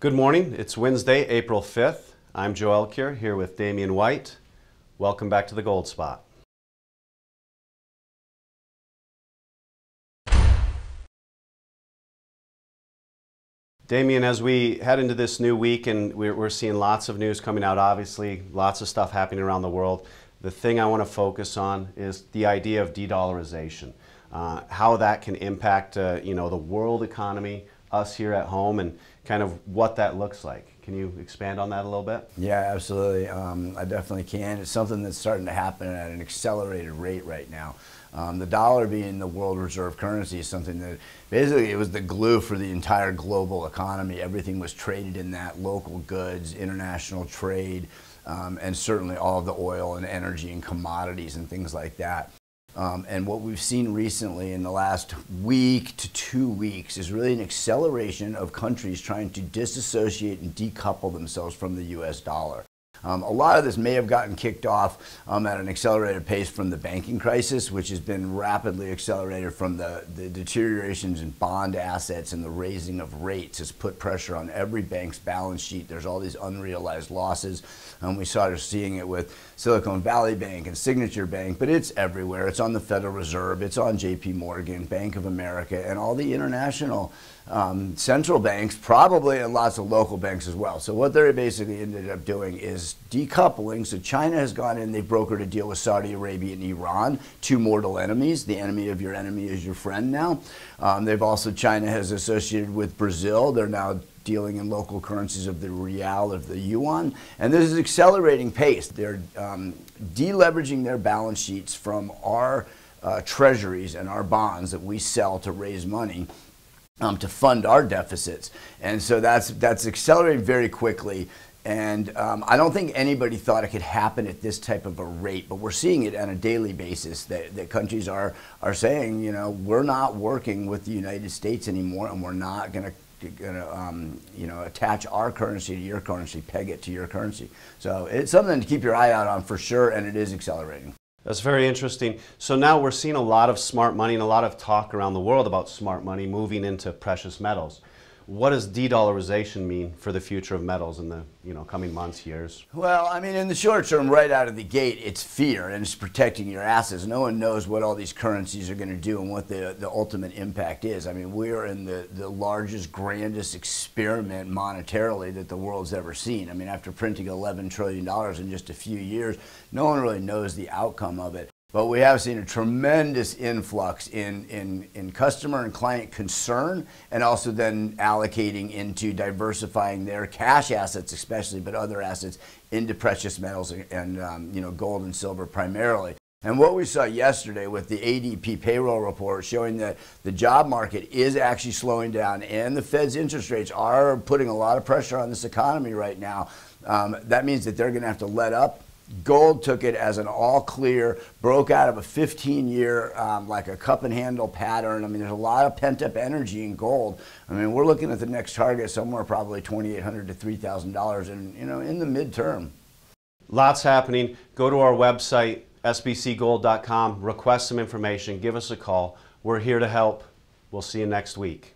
Good morning. It's Wednesday, April 5th. I'm Joe Elkier here with Damian White. Welcome back to the Gold Spot. Damian, as we head into this new week and we're seeing lots of news coming out, obviously, lots of stuff happening around the world, the thing I want to focus on is the idea of de-dollarization, how that can impact the world economy, us here at home, and kind of what that looks like. Can you expand on that a little bit? Yeah, absolutely. I definitely can. It's something that's starting to happen at an accelerated rate right now. The dollar being the world reserve currency is something that basically it was the glue for the entire global economy. Everything was traded in that, local goods, international trade, and certainly all of the oil and energy and commodities and things like that. And what we've seen recently in the last week to 2 weeks is really an acceleration of countries trying to disassociate and decouple themselves from the US dollar. A lot of this may have gotten kicked off at an accelerated pace from the banking crisis, which has been rapidly accelerated from the deteriorations in bond assets, and the raising of rates has put pressure on every bank's balance sheet. There's all these unrealized losses. We started seeing it with Silicon Valley Bank and Signature Bank, but it's everywhere. It's on the Federal Reserve, it's on JP Morgan, Bank of America, and all the international central banks, probably, and lots of local banks as well. So what they basically ended up doing is decoupling. So China has gone in, they've brokered a deal with Saudi Arabia and Iran, two mortal enemies. The enemy of your enemy is your friend now. China has associated with Brazil. They're now dealing in local currencies of the real, of the yuan. And this is accelerating pace. They're deleveraging their balance sheets from our treasuries and our bonds that we sell to raise money to fund our deficits. And so that's accelerating very quickly. And I don't think anybody thought it could happen at this type of a rate, but we're seeing it on a daily basis that countries are saying, we're not working with the United States anymore, and we're not going to attach our currency to your currency, peg it to your currency. So it's something to keep your eye out on for sure, and it is accelerating. That's very interesting. So now we're seeing a lot of smart money and a lot of talk around the world about smart money moving into precious metals. What does de-dollarization mean for the future of metals in the coming months, years? Well, I mean, in the short term, right out of the gate, it's fear and it's protecting your assets. No one knows what all these currencies are going to do and what the ultimate impact is. I mean, we're in the largest, grandest experiment monetarily that the world's ever seen. I mean, after printing $11 trillion in just a few years, no one really knows the outcome of it. But we have seen a tremendous influx in customer and client concern, and also then allocating into diversifying their cash assets especially, but other assets into precious metals and gold and silver primarily. And what we saw yesterday with the ADP payroll report showing that the job market is actually slowing down and the Fed's interest rates are putting a lot of pressure on this economy right now, that means that they're going to have to let up. Gold took it as an all clear, broke out of a 15-year, like a cup and handle pattern. I mean, there's a lot of pent up energy in gold. I mean, we're looking at the next target somewhere probably $2,800 to $3,000 in the midterm. Lots happening. Go to our website, sbcgold.com, request some information, give us a call. We're here to help. We'll see you next week.